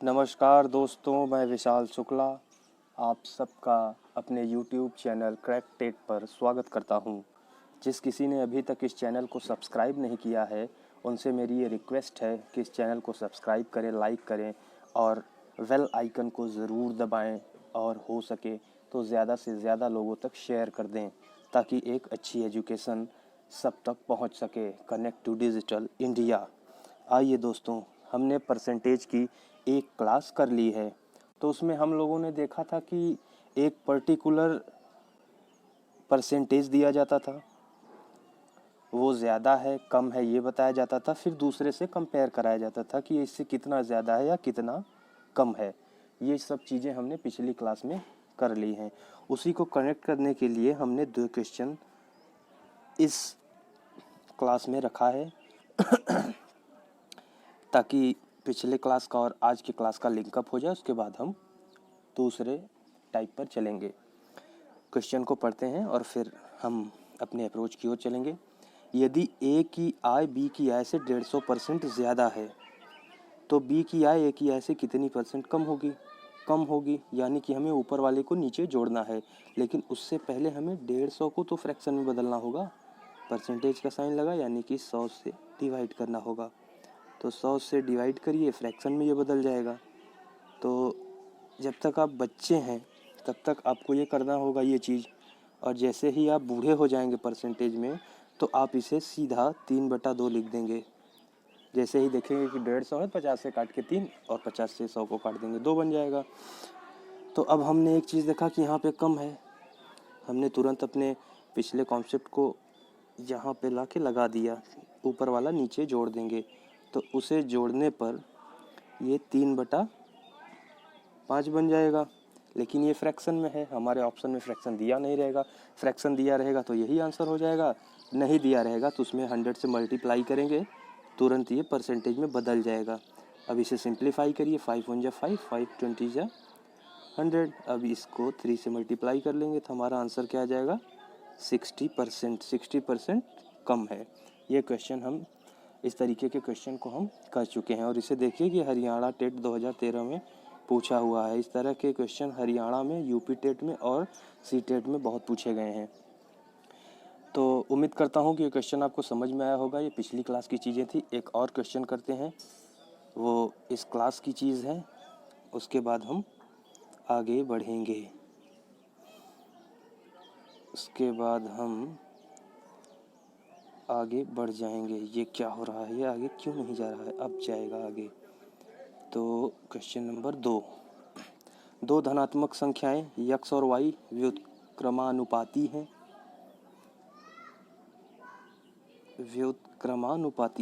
नमस्कार दोस्तों, मैं विशाल शुक्ला आप सबका अपने YouTube चैनल क्रैक टेक पर स्वागत करता हूं। जिस किसी ने अभी तक इस चैनल को सब्सक्राइब नहीं किया है उनसे मेरी ये रिक्वेस्ट है कि इस चैनल को सब्सक्राइब करें, लाइक करें और बेल आइकन को ज़रूर दबाएं और हो सके तो ज़्यादा से ज़्यादा लोगों तक शेयर कर दें ताकि एक अच्छी एजुकेशन सब तक पहुंच सके। Connect to digital India. आइए दोस्तों, हमने परसेंटेज की एक क्लास कर ली है। तो उसमें हम लोगों ने देखा था कि एक पर्टिकुलर परसेंटेज दिया जाता था, वो ज़्यादा है कम है ये बताया जाता था, फिर दूसरे से कंपेयर कराया जाता था कि इससे कितना ज़्यादा है या कितना कम है। ये सब चीज़ें हमने पिछली क्लास में कर ली हैं। उसी को कनेक्ट करने के लिए हमने 2 क्वेश्चन इस क्लास में रखा है ताकि पिछले क्लास का और आज की क्लास का लिंकअप हो जाए। उसके बाद हम दूसरे टाइप पर चलेंगे। क्वेश्चन को पढ़ते हैं और फिर हम अपने अप्रोच की ओर चलेंगे। यदि ए की आय बी की आय से 150% ज़्यादा है तो बी की आय ए की आय से कितनी परसेंट कम होगी। यानी कि हमें ऊपर वाले को नीचे जोड़ना है, लेकिन उससे पहले हमें 150 को तो फ्रैक्शन में बदलना होगा। परसेंटेज का साइन लगा यानी कि 100 से डिवाइड करना होगा। तो 100 से डिवाइड करिए, फ्रैक्शन में ये बदल जाएगा। तो जब तक आप बच्चे हैं तब तक आपको ये करना होगा ये चीज़, और जैसे ही आप बूढ़े हो जाएंगे परसेंटेज में तो आप इसे सीधा 3/2 लिख देंगे। जैसे ही देखेंगे कि 150 है, 50 से काट के 3 और 50 से 100 को काट देंगे 2 बन जाएगा। तो अब हमने एक चीज़ देखा कि यहाँ पे कम है, हमने तुरंत अपने पिछले कॉन्सेप्ट को यहाँ पे ला के लगा दिया, ऊपर वाला नीचे जोड़ देंगे। तो उसे जोड़ने पर ये 3/5 बन जाएगा। लेकिन ये फ्रैक्शन में है, हमारे ऑप्शन में फ्रैक्शन दिया नहीं रहेगा। फ्रैक्शन दिया रहेगा तो यही आंसर हो जाएगा, नहीं दिया रहेगा तो उसमें 100 से मल्टीप्लाई करेंगे, तुरंत ये परसेंटेज में बदल जाएगा। अब इसे सिंप्लीफाई करिए, 5 1 जा 5, 5 20 जा 100। अब इसको 3 से मल्टीप्लाई कर लेंगे तो हमारा आंसर क्या आ जाएगा, 60%। 60% कम है। ये क्वेश्चन हम इस तरीके के क्वेश्चन को हम कर चुके हैं। और इसे देखिए कि हरियाणा टेट 2013 में पूछा हुआ है। इस तरह के क्वेश्चन हरियाणा में, यूपी टेट में और सी टेट में बहुत पूछे गए हैं। तो उम्मीद करता हूँ कि ये क्वेश्चन आपको समझ में आया होगा। ये पिछली क्लास की चीज़ें थी। एक और क्वेश्चन करते हैं, वो इस क्लास की चीज़ है, उसके बाद हम आगे बढ़ेंगे। उसके बाद हम आगे बढ़ जाएंगे। ये क्या हो रहा है, ये आगे क्यों नहीं जा रहा है, अब जाएगा आगे। तो क्वेश्चन नंबर 2 धनात्मक संख्याएं x और y व्युत्क्रमानुपाती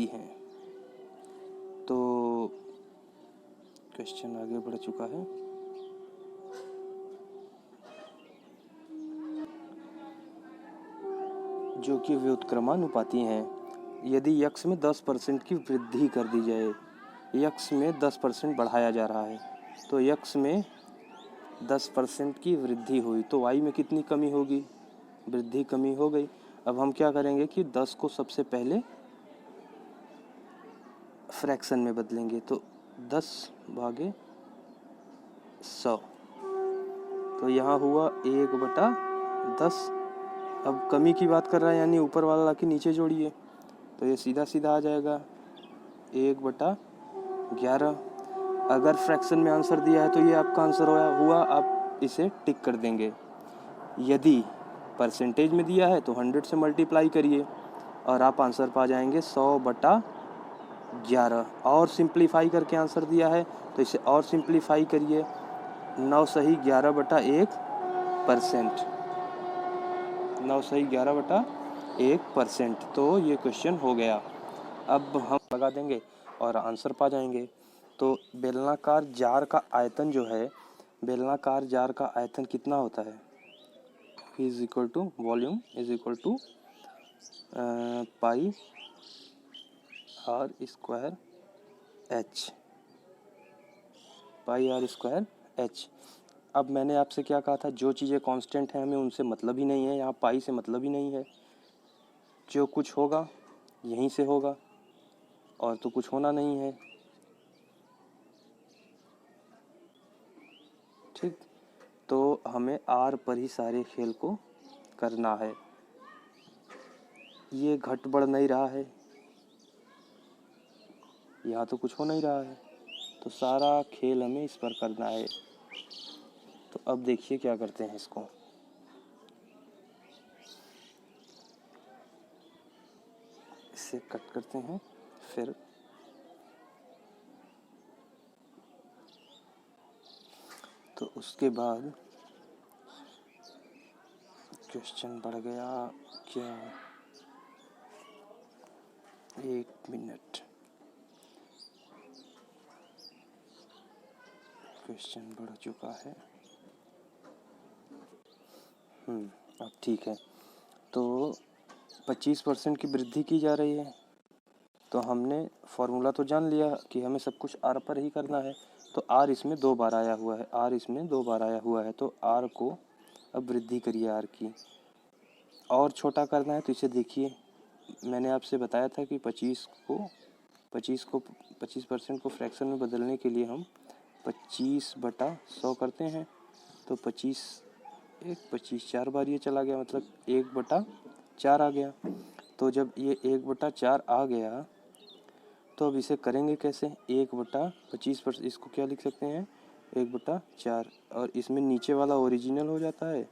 हैं। तो क्वेश्चन आगे बढ़ चुका है। जो कि व्युत्क्रमानुपाती हैं। यदि x में 10% की वृद्धि कर दी जाए, x में 10% बढ़ाया जा रहा है, तो x में 10% की वृद्धि हुई तो y में कितनी कमी होगी, वृद्धि कमी हो गई। अब हम क्या करेंगे कि 10 को सबसे पहले फ्रैक्शन में बदलेंगे, तो 10/100। तो यहाँ हुआ 1/10। अब कमी की बात कर रहा है यानी ऊपर वाला लाके नीचे जोड़िए, तो ये सीधा सीधा आ जाएगा 1/11। अगर फ्रैक्शन में आंसर दिया है तो ये आपका आंसर हुआ। आप इसे टिक कर देंगे। यदि परसेंटेज में दिया है तो 100 से मल्टीप्लाई करिए और आप आंसर पा जाएंगे 100/11। और सिंप्लीफाई करके आंसर दिया है तो इसे और सिंप्लीफाई करिए, 9 सही 11/1%। 9 सही 11/1%। तो ये क्वेश्चन हो गया। अब हम लगा देंगे और आंसर पा जाएंगे। तो बेलनाकार जार का आयतन जो है, बेलनाकार जार का आयतन कितना होता है, is equal to volume is equal to pi R square H, pi R square H. अब मैंने आपसे क्या कहा था, जो चीज़ें कांस्टेंट हैं हमें उनसे मतलब ही नहीं है, यहाँ पाई से मतलब ही नहीं है। जो कुछ होगा यहीं से होगा और तो कुछ होना नहीं है। ठीक, तो हमें आर पर ही सारे खेल को करना है। ये घट बढ़ नहीं रहा है, यहाँ तो कुछ हो नहीं रहा है, तो सारा खेल हमें इस पर करना है। तो अब देखिए क्या करते हैं, इसको इससे कट करते हैं। फिर तो उसके बाद क्वेश्चन बढ़ गया क्या, 1 मिनट, क्वेश्चन बढ़ चुका है। अब ठीक है। तो 25% की वृद्धि की जा रही है, तो हमने फॉर्मूला तो जान लिया कि हमें सब कुछ आर पर ही करना है। तो आर इसमें 2 बार आया हुआ है, आर इसमें 2 बार आया हुआ है, तो आर को अब वृद्धि करिए आर की। और छोटा करना है तो इसे देखिए, मैंने आपसे बताया था कि 25% को फ्रैक्शन में बदलने के लिए हम 25/100 करते हैं। तो 25 4 बार ये चला गया, मतलब 1/4 आ गया। तो जब ये 1/4 आ गया, तो अब इसे करेंगे कैसे, 1/25%, इसको क्या लिख सकते हैं, 1/4, और इसमें नीचे वाला ओरिजिनल हो जाता है,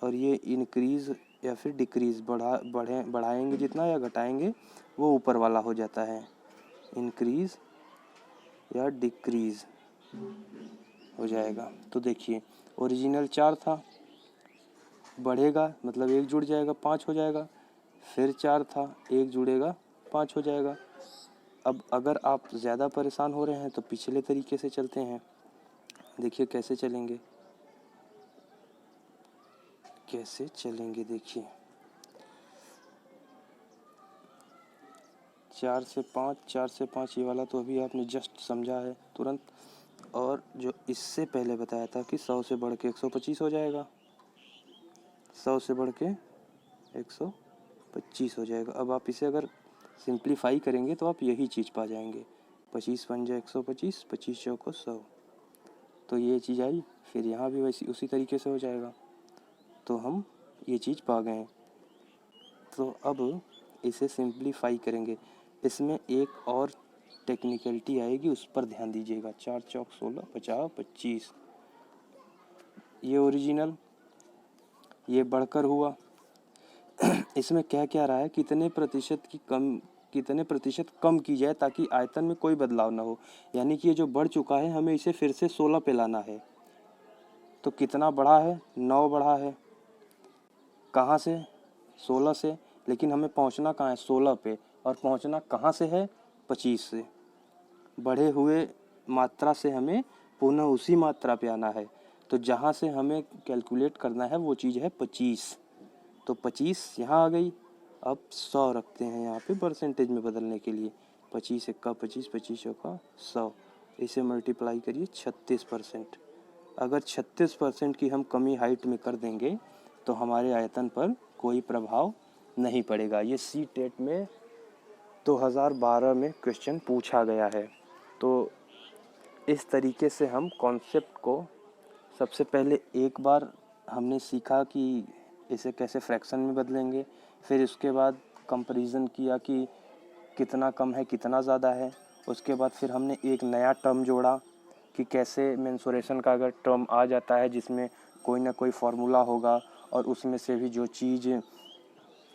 और ये इंक्रीज या फिर डिक्रीज बढ़ाएंगे जितना या घटाएंगे वो ऊपर वाला हो जाता है, इंक्रीज या डिक्रीज हो जाएगा। तो देखिए ओरिजिनल 4 था, बढ़ेगा मतलब 1 जुड़ जाएगा 5 हो जाएगा, फिर 4 था 1 जुड़ेगा 5 हो जाएगा। अब अगर आप ज़्यादा परेशान हो रहे हैं तो पिछले तरीके से चलते हैं, देखिए कैसे चलेंगे, देखिए 4 से 5 ये वाला तो अभी आपने जस्ट समझा है तुरंत, और जो इससे पहले बताया था कि 100 से बढ़ के 125 हो जाएगा, 100 से बढ़ के 125 हो जाएगा। अब आप इसे अगर सिंप्लीफाई करेंगे तो आप यही चीज़ पा जाएंगे, 25 5 जा 125, 25 चौको 100, तो ये चीज़ आई। फिर यहाँ भी वैसी उसी तरीके से हो जाएगा, तो हम ये चीज़ पा गए। तो अब इसे सिंप्लीफाई करेंगे, इसमें एक और टेक्निकलिटी आएगी, उस पर ध्यान दीजिएगा। 4 चौक 16, 50 25, ये ओरिजिनल, ये बढ़कर हुआ। इसमें क्या क्या रहा है, कितने प्रतिशत कम की जाए ताकि आयतन में कोई बदलाव ना हो, यानी कि ये जो बढ़ चुका है हमें इसे फिर से 16 पे लाना है। तो कितना बढ़ा है, 9 बढ़ा है, कहाँ से, 16 से, लेकिन हमें पहुँचना कहाँ है, 16 पे, और पहुँचना कहाँ से है, 25 से। बढ़े हुए मात्रा से हमें पुनः उसी मात्रा पे आना है, तो जहाँ से हमें कैलकुलेट करना है वो चीज़ है 25, तो 25 यहाँ आ गई। अब 100 रखते हैं यहाँ पे परसेंटेज में बदलने के लिए, 25 एक्का 25, 25 चौका 100, इसे मल्टीप्लाई करिए 36%। अगर 36% की हम कमी हाइट में कर देंगे तो हमारे आयतन पर कोई प्रभाव नहीं पड़ेगा। ये सी टेट में 2012 में क्वेश्चन पूछा गया है। तो इस तरीके से हम कॉन्सेप्ट को सबसे पहले एक बार हमने सीखा कि इसे कैसे फ्रैक्शन में बदलेंगे, फिर उसके बाद कंपैरिजन किया कि कितना कम है कितना ज़्यादा है, उसके बाद फिर हमने एक नया टर्म जोड़ा कि कैसे मेंसुरेशन का अगर टर्म आ जाता है जिसमें कोई ना कोई फार्मूला होगा और उसमें से भी जो चीज़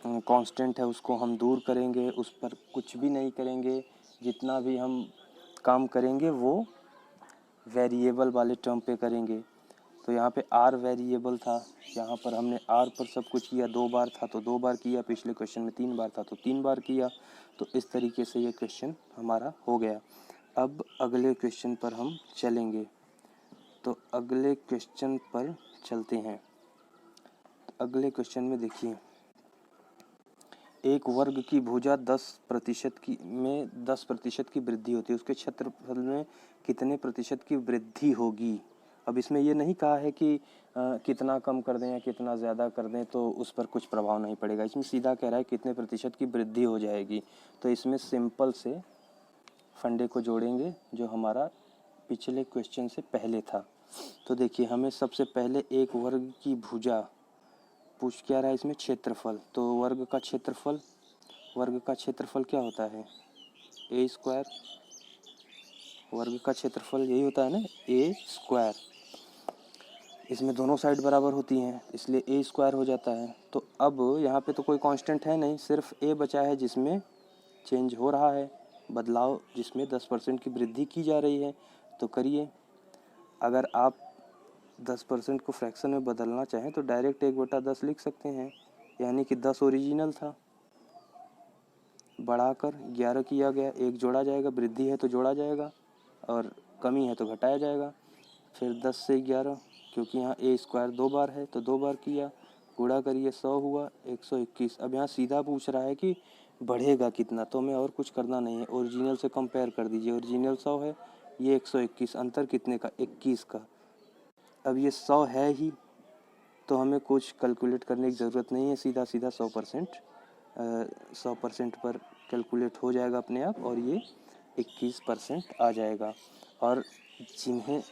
कांस्टेंट है उसको हम दूर करेंगे, उस पर कुछ भी नहीं करेंगे, जितना भी हम काम करेंगे वो वेरिएबल वाले टर्म पे करेंगे। तो यहाँ पे आर वेरिएबल था, यहाँ पर हमने आर पर सब कुछ किया, 2 बार था तो 2 बार किया, पिछले क्वेश्चन में 3 बार था तो 3 बार किया। तो इस तरीके से ये क्वेश्चन हमारा हो गया। अब अगले क्वेश्चन पर हम चलेंगे, तो अगले क्वेश्चन पर चलते हैं। अगले क्वेश्चन में देखिए, एक वर्ग की भुजा 10% की वृद्धि होती है, उसके क्षेत्रफल में कितने प्रतिशत की वृद्धि होगी। अब इसमें ये नहीं कहा है कि कितना कम कर दें या कितना ज़्यादा कर दें तो उस पर कुछ प्रभाव नहीं पड़ेगा, इसमें सीधा कह रहा है कितने प्रतिशत की वृद्धि हो जाएगी। तो इसमें सिंपल से फंडे को जोड़ेंगे जो हमारा पिछले क्वेश्चन से पहले था। तो देखिए हमें सबसे पहले एक वर्ग की भुजा पूछ क्या रहा है इसमें, क्षेत्रफल। तो वर्ग का क्षेत्रफल क्या होता है, ए स्क्वायर। वर्ग का क्षेत्रफल यही होता है ना, ए स्क्वायर। इसमें दोनों साइड बराबर होती हैं इसलिए ए स्क्वायर हो जाता है। तो अब यहाँ पे तो कोई कांस्टेंट है नहीं, सिर्फ ए बचा है जिसमें चेंज हो रहा है, बदलाव, जिसमें 10% की वृद्धि की जा रही है। तो करिए, अगर आप 10% को फ्रैक्शन में बदलना चाहें तो डायरेक्ट 1/10 लिख सकते हैं, यानी कि 10 ओरिजिनल था, बढ़ाकर 11 किया गया, एक जोड़ा जाएगा, वृद्धि है तो जोड़ा जाएगा और कमी है तो घटाया जाएगा। फिर 10 से 11, क्योंकि यहाँ ए स्क्वायर 2 बार है तो 2 बार किया, गुणा करिए, 100 हुआ, 121। अब यहाँ सीधा पूछ रहा है कि बढ़ेगा कितना, तो हमें और कुछ करना नहीं है, ओरिजिनल से कंपेयर कर दीजिए। ओरिजिनल 100 है, ये 121, अंतर कितने का, 21 का। अब ये 100 है ही तो हमें कुछ कैलकुलेट करने की ज़रूरत नहीं है, सीधा सीधा 100% पर कैलकुलेट हो जाएगा अपने आप और ये 21% आ जाएगा। और जिन्हें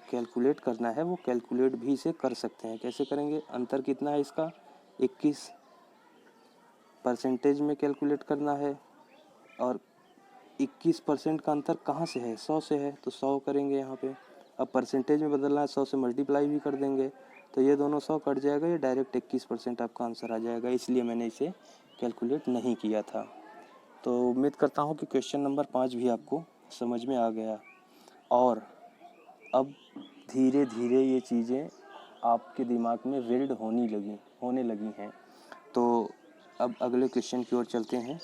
कैलकुलेट करना है वो कैलकुलेट भी इसे कर सकते हैं। कैसे करेंगे, अंतर कितना है इसका, 21, परसेंटेज में कैलकुलेट करना है और 21% का अंतर कहाँ से है, 100 से है, तो 100 करेंगे यहाँ पे। अब परसेंटेज में बदलना है, 100 से मल्टीप्लाई भी कर देंगे तो ये दोनों 100 कट जाएगा, ये डायरेक्ट 21% आपका आंसर आ जाएगा, इसलिए मैंने इसे कैलकुलेट नहीं किया था। तो उम्मीद करता हूँ कि क्वेश्चन नंबर 5 भी आपको समझ में आ गया और अब धीरे धीरे ये चीज़ें आपके दिमाग में बिल्ड होने लगी हैं। तो अब अगले क्वेश्चन की ओर चलते हैं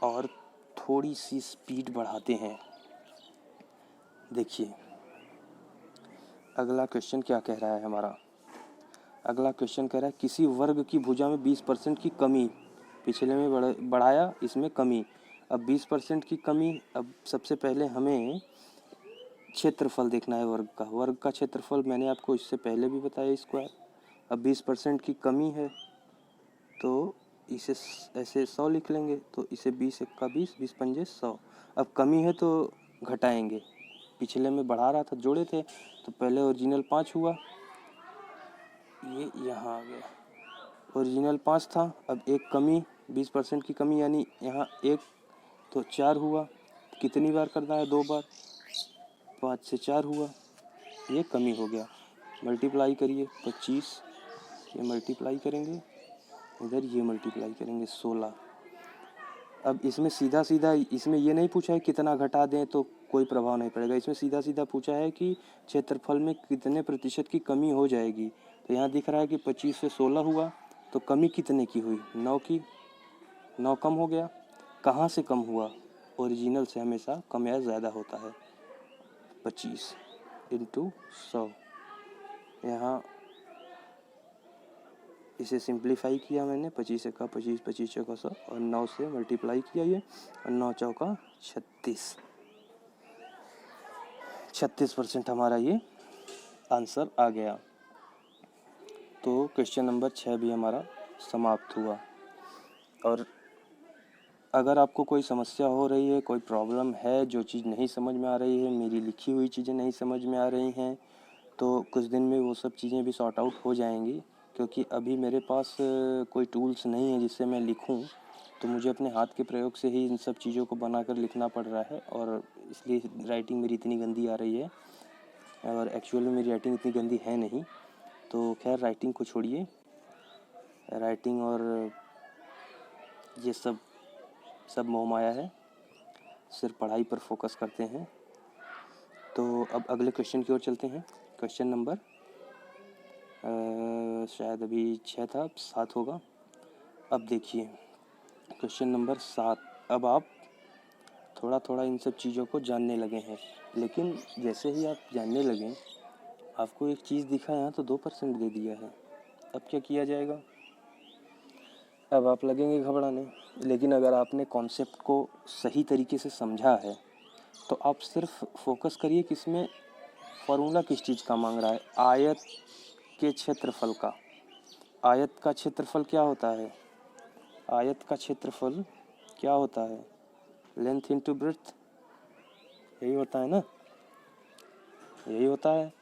और थोड़ी सी स्पीड बढ़ाते हैं। देखिए अगला क्वेश्चन क्या कह रहा है हमारा, अगला क्वेश्चन कह रहा है किसी वर्ग की भुजा में 20% की कमी, पिछले में बढ़ाया, इसमें कमी। अब 20% की कमी, अब सबसे पहले हमें क्षेत्रफल देखना है वर्ग का क्षेत्रफल मैंने आपको इससे पहले भी बताया, स्क्वायर। अब 20% की कमी है तो इसे ऐसे 100 लिख लेंगे, तो इसे 20 एक्का 20, 20 पंजे 100। अब कमी है तो घटाएंगे, पिछले में बढ़ा रहा था, जोड़े थे, तो पहले ओरिजिनल 5 हुआ, ये यहाँ आ गया, ओरिजिनल 5 था, अब एक कमी, 20% की कमी यानी यहाँ एक, तो 4 हुआ, कितनी बार करना है, 2 बार, 5 से 4 हुआ, ये कमी हो गया। मल्टीप्लाई करिए, 25, ये मल्टीप्लाई करेंगे, इधर ये मल्टीप्लाई करेंगे, 16। अब इसमें सीधा सीधा, इसमें ये नहीं पूछा है कितना घटा दें तो कोई प्रभाव नहीं पड़ेगा, इसमें सीधा सीधा पूछा है कि क्षेत्रफल में कितने प्रतिशत की कमी हो जाएगी। तो यहाँ दिख रहा है कि 25 से 16 हुआ, तो कमी कितने की हुई, 9 की, 9 कम हो गया। कहाँ से कम हुआ, ओरिजिनल से हमेशा कम या ज़्यादा होता है। 25 इंटू 100, यहाँ इसे सिंप्लीफाई किया मैंने, 25 का 25, 25 चौका 100 और 9 से मल्टीप्लाई किया ये, और 9 चौका 36, 36% हमारा ये आंसर आ गया। तो क्वेश्चन नंबर 6 भी हमारा समाप्त हुआ। और अगर आपको कोई समस्या हो रही है, कोई प्रॉब्लम है, जो चीज़ नहीं समझ में आ रही है, मेरी लिखी हुई चीज़ें नहीं समझ में आ रही हैं, तो कुछ दिन में वो सब चीज़ें भी सॉर्ट आउट हो जाएंगी, क्योंकि अभी मेरे पास कोई टूल्स नहीं है जिससे मैं लिखूं, तो मुझे अपने हाथ के प्रयोग से ही इन सब चीज़ों को बनाकर लिखना पड़ रहा है, और इसलिए राइटिंग मेरी इतनी गंदी आ रही है, और एक्चुअल में मेरी राइटिंग इतनी गंदी है नहीं। तो खैर राइटिंग को छोड़िए, राइटिंग और ये सब मोह माया है, सिर्फ पढ़ाई पर फोकस करते हैं। तो अब अगले क्वेश्चन की ओर चलते हैं। क्वेश्चन नंबर शायद अभी 6 था, अब 7 होगा। अब देखिए क्वेश्चन नंबर 7। अब आप थोड़ा थोड़ा इन सब चीज़ों को जानने लगे हैं, लेकिन जैसे ही आप जानने लगें, आपको एक चीज़ दिखा, यहाँ तो 2% दे दिया है, अब क्या किया जाएगा। अब आप लगेंगे घबराने, लेकिन अगर आपने कॉन्सेप्ट को सही तरीके से समझा है तो आप सिर्फ फोकस करिए कि इसमें फॉर्मूला किस चीज़ का मांग रहा है, आयत के क्षेत्रफल का। आयत का क्षेत्रफल क्या होता है, आयत का क्षेत्रफल क्या होता है, लेंथ इंटू ब्रेड्थ, यही होता है ना। यही होता है।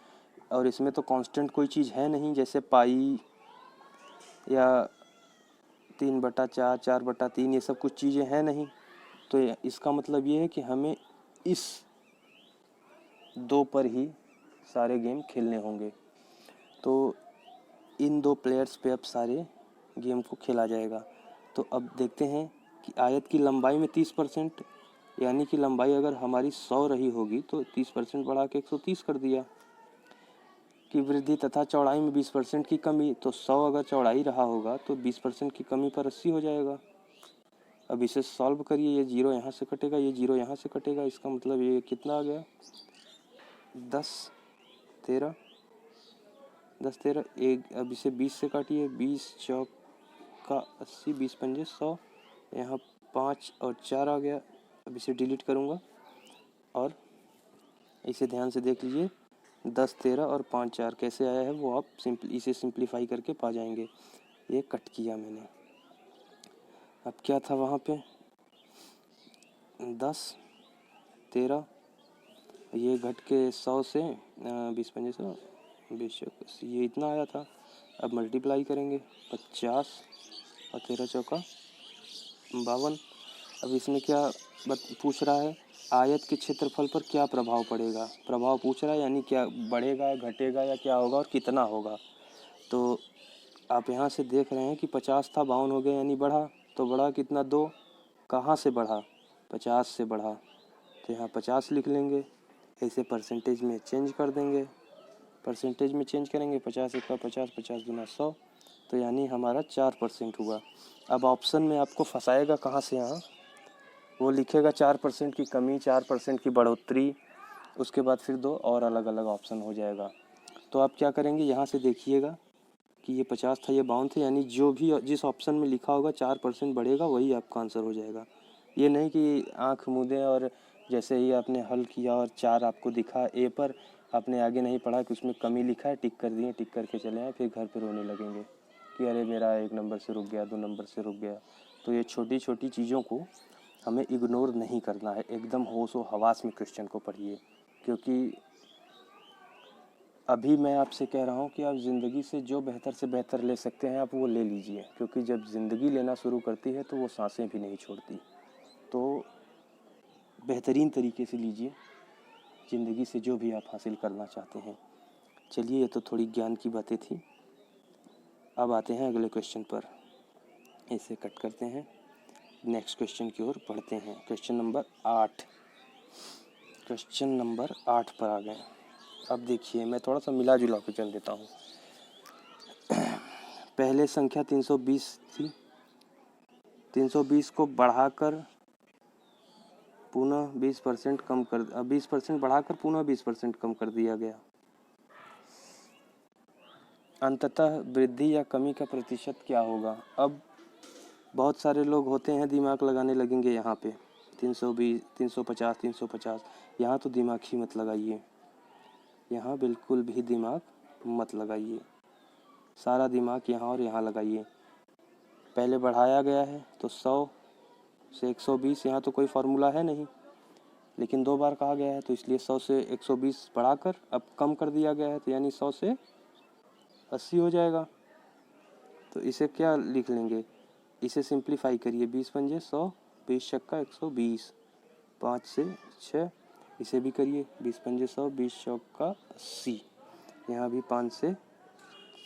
और इसमें तो कांस्टेंट कोई चीज़ है नहीं, जैसे पाई या 3/4, 4/3, ये सब कुछ चीज़ें हैं नहीं। तो इसका मतलब ये है कि हमें इस 2 पर ही सारे गेम खेलने होंगे। तो इन 2 प्लेयर्स पे अब सारे गेम को खेला जाएगा। तो अब देखते हैं कि आयत की लंबाई में 30%, यानी कि लंबाई अगर हमारी 100 रही होगी तो 30% बढ़ा के 130 कर दिया। की वृद्धि तथा चौड़ाई में 20% की कमी, तो 100 अगर चौड़ाई रहा होगा तो 20% की कमी पर 80 हो जाएगा। अब इसे सॉल्व करिए, ये 0 यहाँ से कटेगा, ये 0 यहाँ से कटेगा, इसका मतलब ये कितना आ गया, 10 13 10 13 एक। अब इसे 20 से काटिए, 20 चौक का 80, 20 पंजे 100, यहाँ 5 और 4 आ गया। अब इसे डिलीट करूँगा और इसे ध्यान से देख लीजिए, 10 13 और 5 4 कैसे आया है वो आप इसे सिंप्लीफाई करके पा जाएंगे। ये कट किया मैंने। अब क्या था वहाँ पे, 10 13, ये घट के 100 से 20 पंजे 100, 20 चौक 80, ये इतना आया था। अब मल्टीप्लाई करेंगे, 50 और 13 चौका 52। अब इसमें क्या पूछ रहा है, आयत के क्षेत्रफल पर क्या प्रभाव पड़ेगा। प्रभाव पूछ रहा है, यानी क्या बढ़ेगा, घटेगा या क्या होगा और कितना होगा। तो आप यहाँ से देख रहे हैं कि 50 था, 52 हो गया, यानी बढ़ा। तो बढ़ा कितना, 2। कहाँ से बढ़ा, 50 से बढ़ा, तो यहाँ 50 लिख लेंगे। ऐसे परसेंटेज में चेंज कर देंगे, परसेंटेज में चेंज करेंगे, 50 1 का 50, 50 दूना 100, तो यानी हमारा 4% हुआ। अब ऑप्शन में आपको फंसाएगा कहाँ से, यहाँ वो लिखेगा 4% की कमी, 4% की बढ़ोतरी, उसके बाद फिर 2 और अलग अलग ऑप्शन हो जाएगा। तो आप क्या करेंगे, यहाँ से देखिएगा कि ये 50 था, ये 52 थे, यानी जो भी जिस ऑप्शन में लिखा होगा 4% बढ़ेगा वही आपका आंसर हो जाएगा। ये नहीं कि आंख मूंदे और जैसे ही आपने हल किया और 4 आपको दिखा ए पर, आपने आगे नहीं पढ़ा कि उसमें कमी लिखा है, टिक कर दिए, टिक करके चले आए, फिर घर पर रोने लगेंगे कि अरे मेरा 1 नंबर से रुक गया, 2 नंबर से रुक गया। तो ये छोटी छोटी चीज़ों को हमें इग्नोर नहीं करना है, एकदम होश व हवास में क्वेश्चन को पढ़िए। क्योंकि अभी मैं आपसे कह रहा हूँ कि आप ज़िंदगी से जो बेहतर से बेहतर ले सकते हैं आप वो ले लीजिए, क्योंकि जब ज़िंदगी लेना शुरू करती है तो वो सांसें भी नहीं छोड़ती। तो बेहतरीन तरीके से लीजिए ज़िंदगी से जो भी आप हासिल करना चाहते हैं। चलिए, ये तो थोड़ी ज्ञान की बातें थी। अब आते हैं अगले क्वेश्चन पर, इसे कट करते हैं, नेक्स्ट क्वेश्चन की ओर बढ़ते हैं। क्वेश्चन नंबर 8, क्वेश्चन नंबर 8 पर आ गए। अब देखिए, मैं थोड़ा सा मिला जुला के चल देता हूँ। पहले संख्या 320 थी, 320 को बढ़ाकर पुनः 20% कम कर 20% बढ़ाकर पुनः 20% कम कर दिया गया। अंततः वृद्धि या कमी का प्रतिशत क्या होगा। अब बहुत सारे लोग होते हैं दिमाग लगाने लगेंगे यहाँ पे, 320 350 350, यहाँ तो दिमाग ही मत लगाइए, यहाँ बिल्कुल भी दिमाग मत लगाइए, सारा दिमाग यहाँ और यहाँ लगाइए। पहले बढ़ाया गया है तो 100 से 120, यहाँ तो कोई फार्मूला है नहीं, लेकिन 2 बार कहा गया है तो इसलिए 100 से 120 बढ़ाकर अब कम कर दिया गया है, तो यानी 100 से 80 हो जाएगा। तो इसे क्या लिख लेंगे, इसे सिंप्लीफाई करिए, 20 पंजे 100, 20 छक्का 120, 5 से 6, इसे भी करिए, 20 पंजे 100, 20 चौका 80, यहाँ भी 5 से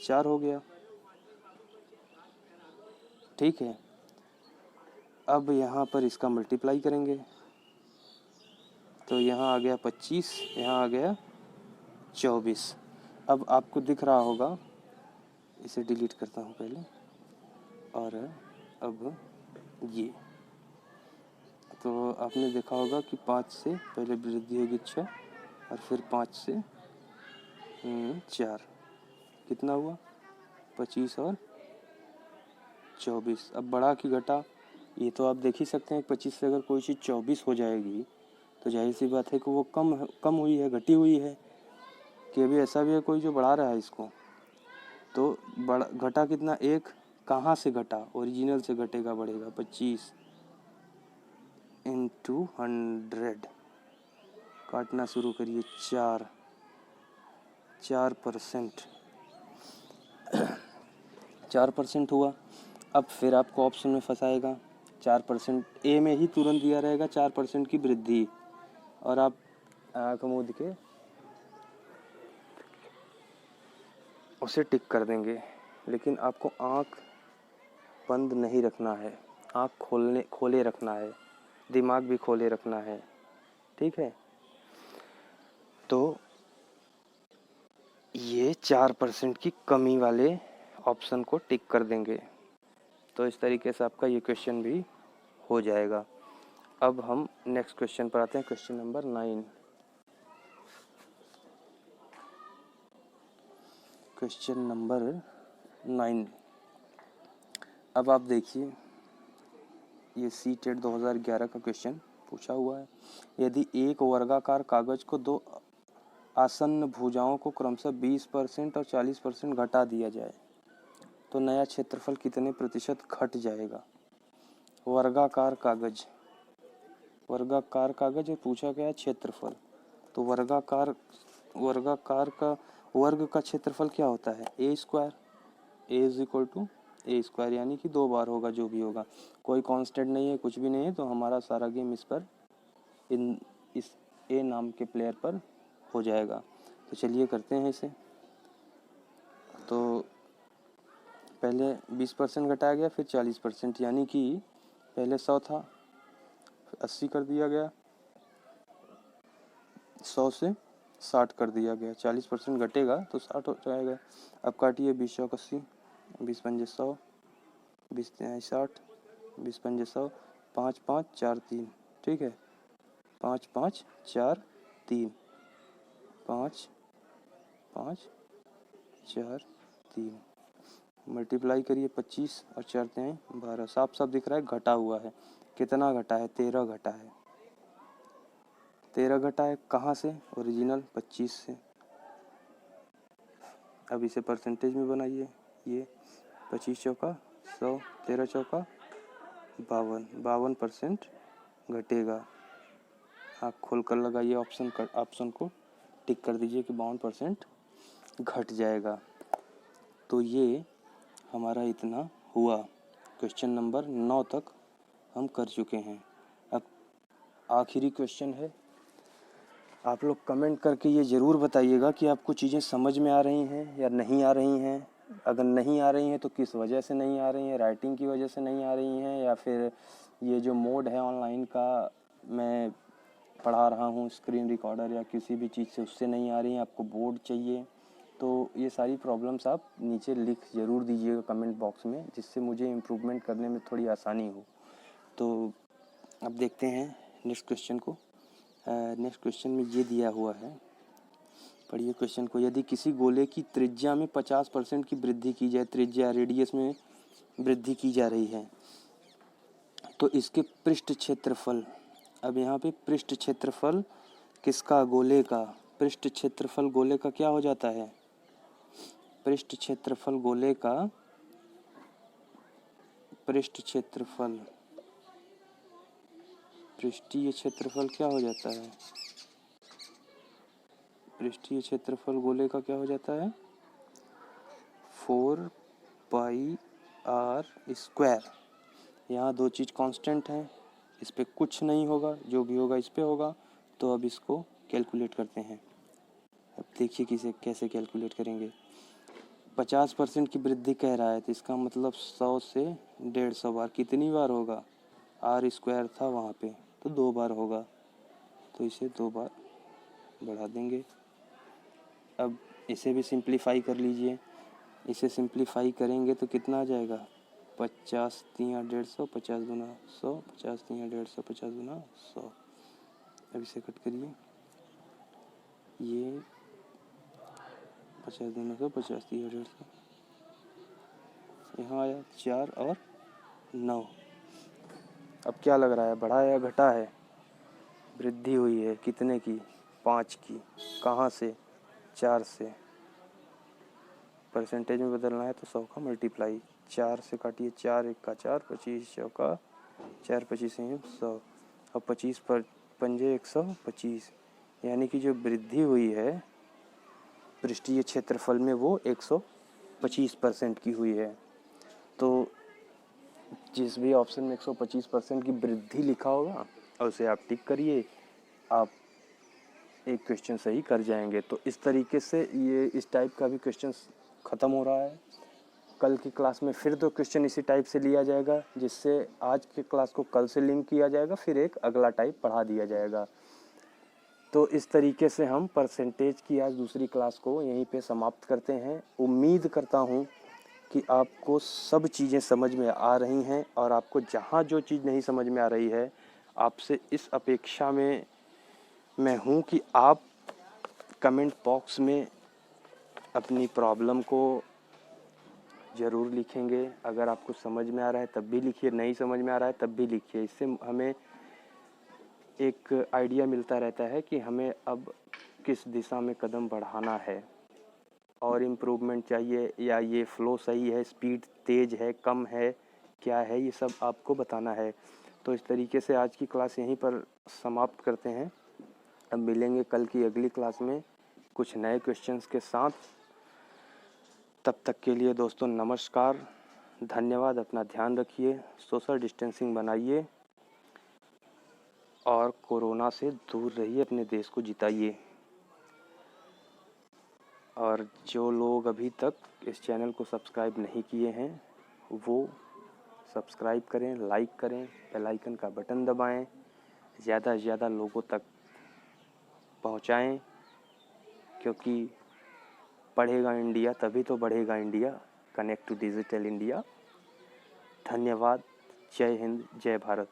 4 हो गया। ठीक है, अब यहाँ पर इसका मल्टीप्लाई करेंगे तो यहाँ आ गया 25, यहाँ आ गया 24। अब आपको दिख रहा होगा, इसे डिलीट करता हूँ पहले, और अब ये तो आपने देखा होगा कि 5 से पहले वृद्धि होगी 6 और फिर 5 से 4, कितना हुआ 25 और 24। अब बढ़ा कि घटा, ये तो आप देख ही सकते हैं, 25 से अगर कोई चीज़ 24 हो जाएगी तो जाहिर सी बात है कि वो कम हुई है, घटी हुई है। कि अभी ऐसा भी है कोई जो बढ़ा रहा है इसको, तो घटा कितना, 1, कहाँ से घटा, ओरिजिनल से घटेगा, बढ़ेगा 25 × 100, काटना शुरू करिए 4, 4%, 4% हुआ। अब फिर आपको ऑप्शन में फंसाएगा। 4% ए में ही तुरंत दिया रहेगा 4% की वृद्धि, और आप आँख मूंद के उसे टिक कर देंगे। लेकिन आपको आँख बंद नहीं रखना है, आँख खोले रखना है, दिमाग भी खोले रखना है, ठीक है। तो ये 4% की कमी वाले ऑप्शन को टिक कर देंगे। तो इस तरीके से आपका ये क्वेश्चन भी हो जाएगा। अब हम नेक्स्ट क्वेश्चन पर आते हैं, क्वेश्चन नंबर 9। Question number 9। अब आप देखिए, ये सीटेट 2011 का क्वेश्चन पूछा हुआ है। यदि एक वर्गाकार कागज को दो आसन्न भुजाओं को क्रमशः 20% और 40% घटा दिया जाए तो नया क्षेत्रफल कितने प्रतिशत घट जाएगा। वर्गाकार कागज, वर्गाकार कागज और पूछा गया क्षेत्रफल। तो वर्गाकार का वर्ग का क्षेत्रफल क्या होता है, A square. A is equal to A square, यानी कि 2 बार होगा जो भी होगा। कोई कांस्टेंट नहीं है, कुछ भी नहीं है, तो हमारा सारा गेम इस पर इस ए नाम के प्लेयर पर हो जाएगा। तो चलिए करते हैं इसे। तो पहले 20% घटाया गया, फिर 40%, यानी कि पहले 100 था, 80 कर दिया गया, 100 से 60 कर दिया गया। 40% घटेगा तो 60 हो जाएगा। अब काटिए, 20 चौक 80, 20 पंजे 100, 20 तिहाई 60, 20 पंजे 100, 5 5 4 3, ठीक है। 5 5 4 3, 5 5 4 3, मल्टीप्लाई करिए 25 और 4 तिहाई 12। साफ साफ दिख रहा है घटा हुआ है। कितना घटा है, 13 घटा है। 13 घटा है कहाँ से, ओरिजिनल 25 से। अब इसे परसेंटेज में बनाइए। ये 25 चौका 100, 13 चौका 52, 52% घटेगा। आप खोल कर लगाइए ऑप्शन को टिक कर दीजिए कि 52% घट जाएगा। तो ये हमारा इतना हुआ। क्वेश्चन नंबर 9 तक हम कर चुके हैं। अब आखिरी क्वेश्चन है। आप लोग कमेंट करके ये ज़रूर बताइएगा कि आपको चीज़ें समझ में आ रही हैं या नहीं आ रही हैं। अगर नहीं आ रही हैं तो किस वजह से नहीं आ रही हैं, राइटिंग की वजह से नहीं आ रही हैं, या फिर ये जो मोड है ऑनलाइन का, मैं पढ़ा रहा हूँ स्क्रीन रिकॉर्डर या किसी भी चीज़ से, उससे नहीं आ रही हैं, आपको बोर्ड चाहिए। तो ये सारी प्रॉब्लम्स आप नीचे लिख ज़रूर दीजिएगा कमेंट बॉक्स में, जिससे मुझे इम्प्रूवमेंट करने में थोड़ी आसानी हो। तो अब देखते हैं नेक्स्ट क्वेश्चन को। नेक्स्ट क्वेश्चन में ये दिया हुआ है, पढ़िए क्वेश्चन को। यदि किसी गोले की त्रिज्या में 50% की वृद्धि की जाए, त्रिज्या रेडियस में वृद्धि की जा रही है, तो इसके पृष्ठ क्षेत्रफल, अब यहाँ पे पृष्ठ क्षेत्रफल किसका, गोले का। पृष्ठ क्षेत्रफल गोले का क्या हो जाता है, पृष्ठ क्षेत्रफल गोले का, पृष्ठ क्षेत्रफल, पृष्ठीय क्षेत्रफल क्या हो जाता है, पृष्ठीय क्षेत्रफल गोले का क्या हो जाता है, 4 पाई आर स्क्वायर। यहाँ दो चीज़ कांस्टेंट हैं, इस पे कुछ नहीं होगा, जो भी होगा इस पे होगा। तो अब इसको कैलकुलेट करते हैं। अब देखिए कैसे कैलकुलेट करेंगे। 50% की वृद्धि कह रहा है, तो इसका मतलब 100 से 150 बार। कितनी बार होगा, आर स्क्वायर था वहाँ पे, तो 2 बार होगा, तो इसे 2 बार बढ़ा देंगे। अब इसे भी सिंप्लीफाई कर लीजिए। इसे सिंप्लीफाई करेंगे तो कितना आ जाएगा, 50 तिया 150, 50 गुना 100, 50 तिया 150, 50 गुना 100। अब इसे कट करिए, ये 50 गुना 100, 50 तिया 150, यहाँ आया 4 और 9। अब क्या लग रहा है, बढ़ा या घटा है, वृद्धि हुई है। कितने की, 5 की। कहाँ से, 4 से। परसेंटेज में बदलना है तो 100 का मल्टीप्लाई, 4 से काटिए, 4 1 का 4, 25 चौका 4, 25 100। अब 25 पर पंजे 125, यानी कि जो वृद्धि हुई है पृष्ठीय क्षेत्रफल में वो 125% की हुई है। तो जिस भी ऑप्शन में 125% की वृद्धि लिखा होगा और उसे आप टिक करिए, आप एक क्वेश्चन सही कर जाएंगे। तो इस तरीके से ये इस टाइप का भी क्वेश्चन ख़त्म हो रहा है। कल की क्लास में फिर 2 क्वेश्चन इसी टाइप से लिया जाएगा, जिससे आज की क्लास को कल से लिंक किया जाएगा, फिर एक अगला टाइप पढ़ा दिया जाएगा। तो इस तरीके से हम परसेंटेज की आज दूसरी क्लास को यहीं पे समाप्त करते हैं। उम्मीद करता हूँ कि आपको सब चीज़ें समझ में आ रही हैं, और आपको जहाँ जो चीज़ नहीं समझ में आ रही है, आपसे इस अपेक्षा में मैं हूँ कि आप कमेंट बॉक्स में अपनी प्रॉब्लम को ज़रूर लिखेंगे। अगर आपको समझ में आ रहा है तब भी लिखिए, नहीं समझ में आ रहा है तब भी लिखिए। इससे हमें एक आइडिया मिलता रहता है कि हमें अब किस दिशा में कदम बढ़ाना है, और इम्प्रूवमेंट चाहिए या ये फ़्लो सही है, स्पीड तेज़ है, कम है, क्या है, ये सब आपको बताना है। तो इस तरीके से आज की क्लास यहीं पर समाप्त करते हैं। अब मिलेंगे कल की अगली क्लास में कुछ नए क्वेश्चंस के साथ। तब तक के लिए दोस्तों नमस्कार, धन्यवाद। अपना ध्यान रखिए, सोशल डिस्टेंसिंग बनाइए और कोरोना से दूर रहिए, अपने देश को जिताइए। और जो लोग अभी तक इस चैनल को सब्सक्राइब नहीं किए हैं वो सब्सक्राइब करें, लाइक करें, बेल आइकन का बटन दबाएं, ज़्यादा से ज़्यादा लोगों तक पहुंचाएं, क्योंकि पढ़ेगा इंडिया तभी तो बढ़ेगा India. Connect to digital India. धन्यवाद। जय हिंद, जय भारत।